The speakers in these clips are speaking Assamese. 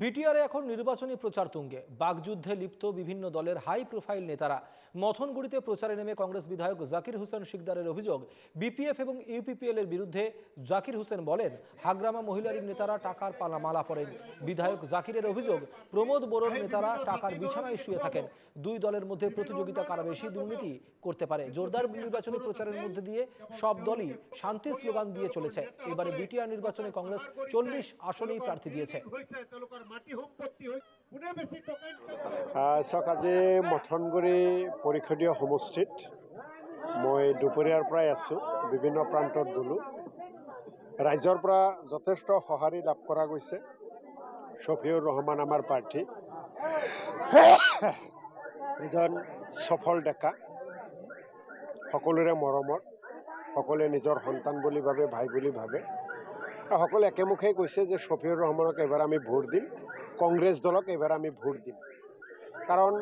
বিটিআরে এখন নির্বাচনী প্রচার তুঙ্গে। বাগযুদ্ধে লিপ্ত বিভিন্ন দলের হাই প্রোফাইল নেতারা। মথনগুড়িতে প্রচারে নেমে কংগ্রেস বিধায়ক জাকির হোসেন শিকদারের অভিযোগ, বিপিএফ এবং ইউপিপিএল এর বিরুদ্ধে। জাকির হোসেন বলেন, হাগ্রামা মহিলারীর নেতারা টাকার মালা পড়েন। বিধায়ক জাকিরের অভিযোগ, প্রমোদ বড়োর নেতারা টাকার বিছানায় শুয়ে থাকেন। দুই দলের মধ্যে প্রতিযোগিতা কারা বেশি দুর্নীতি করতে পারে। জোরদার নির্বাচনী প্রচারের মধ্যে দিয়ে সব দলই শান্তির স্লোগান দিয়ে চলেছে। এবারে বিটিআর নির্বাচনে কংগ্রেস 40 আসনেই প্রার্থী দিয়েছে। আজি মথনগুৰি পৰিষদীয় সমষ্টিত মই দুপৰীয়াৰ পৰাই আছোঁ। বিভিন্ন প্ৰান্তত গ'লোঁ। ৰাইজৰ পৰা যথেষ্ট সঁহাৰি লাভ কৰা গৈছে। শফিউৰ ৰহমান আমাৰ প্ৰাৰ্থী, এজন সফল ডেকা, সকলোৰে মৰমৰ, সকলোৱে নিজৰ সন্তান বুলি ভাবে, ভাই বুলি ভাবে। সকলে একেমুখে কৈছে যে শফিউৰ ৰহমানক এবাৰ আমি ভোট দিম, কংগ্ৰেছ দলক এবাৰ আমি ভোট দিম। কাৰণ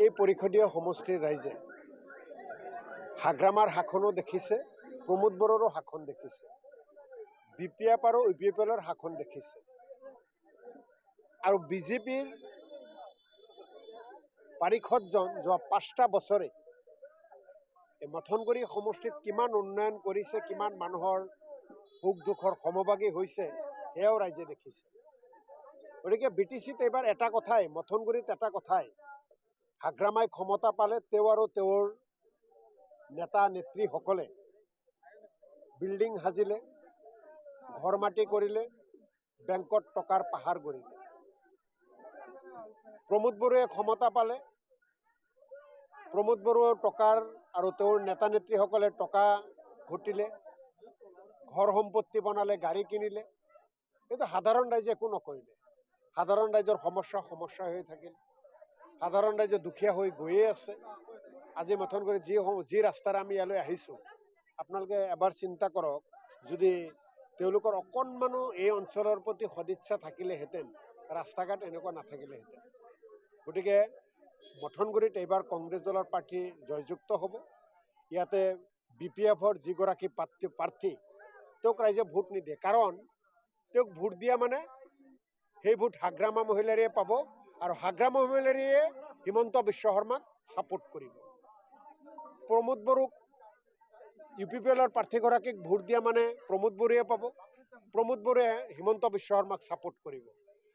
এই পৰিষদীয় সমষ্টিৰ ৰাইজে হাগ্ৰামাৰ শাসনো দেখিছে, প্ৰমোদ বড়োৰো শাসন দেখিছে, বিপিএফ আৰু ইউপিপিএলৰ শাসন দেখিছে। আৰু বিজেপিৰ পাৰিষদজন যোৱা 5টা বছৰে এই মথনগুৰি সমষ্টিত কিমান উন্নয়ন কৰিছে, কিমান মানুহৰ সুখ দুখৰ সমভাগী হৈছে, সেয়াও ৰাইজে দেখিছে। গতিকে বিটিচিত এইবাৰ এটা কথাই, মথনগুৰিত এটা কথাই, হাগ্ৰামাই ক্ষমতা পালে তেওঁ আৰু তেওঁৰ নেতা নেত্ৰীসকলে বিল্ডিং সাজিলে, ঘৰ মাটি কৰিলে, বেংকত টকাৰ পাহাৰ গঢ়িলে। প্ৰমোদ বড়োৱে ক্ষমতা পালে, প্ৰমোদ বড়োৰ টকাৰ আৰু তেওঁৰ নেতা নেত্ৰীসকলে টকা ঘটিলে, ঘৰ সম্পত্তি বনালে, গাড়ী কিনিলে। কিন্তু সাধাৰণ ৰাইজে একো নকৰিলে। সাধাৰণ ৰাইজৰ সমস্যা হৈ থাকিল। সাধাৰণ ৰাইজে দুখীয়া হৈ গৈয়ে আছে। আজি মথনগুৰিত যি ৰাস্তাৰে আমি ইয়ালৈ আহিছোঁ, আপোনালোকে এবাৰ চিন্তা কৰক, যদি তেওঁলোকৰ অকণমানো এই অঞ্চলৰ প্ৰতি সদিচ্ছা থাকিলেহেঁতেন, ৰাস্তা ঘাট এনেকুৱা নাথাকিলেহেঁতেন। গতিকে মথনগুৰিত এইবাৰ কংগ্ৰেছ দলৰ প্ৰাৰ্থী জয়যুক্ত হ'ব। ইয়াতে বিপিএফৰ যিগৰাকী প্ৰাৰ্থী, তেওঁক ৰাইজে ভোট নিদিয়ে। কাৰণ তেওঁক ভোট দিয়া মানে সেই ভোট হাগ্ৰামা মহিলাৰীয়ে পাব, আৰু হাগ্ৰামা মহিলাৰীয়ে হিমন্ত বিশ্ব শৰ্মাক ছাপোৰ্ট কৰিব। প্ৰমোদ বড়োক ইউপিপিএলৰ প্ৰাৰ্থীগৰাকীক ভোট দিয়া মানে প্ৰমোদ বড়োৱে পাব, প্ৰমোদ বড়োৱে হিমন্ত বিশ্ব শৰ্মাক ছাপোৰ্ট কৰিব।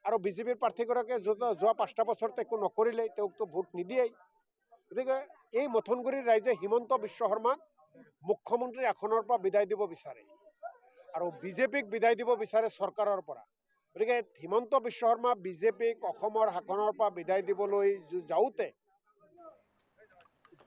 আৰু বিজেপিৰ প্ৰাৰ্থীগৰাকীয়ে যোৱা 5টা বছৰত একো নকৰিলেই, তেওঁকতো ভোট নিদিয়েই। গতিকে এই মথনগুৰিৰ ৰাইজে হিমন্ত বিশ্ব শৰ্মাক মুখ্যমন্ত্ৰীৰ আসনৰ পৰা বিদায় দিব বিচাৰে, আৰু বিজেপিক বিদায় দিব বিচাৰে চৰকাৰৰ পৰা। গতিকে হিমন্ত বিশ্ব শৰ্মা বিজেপিক অসমৰ শাসনৰ পৰা বিদায় দিবলৈ যাওঁতে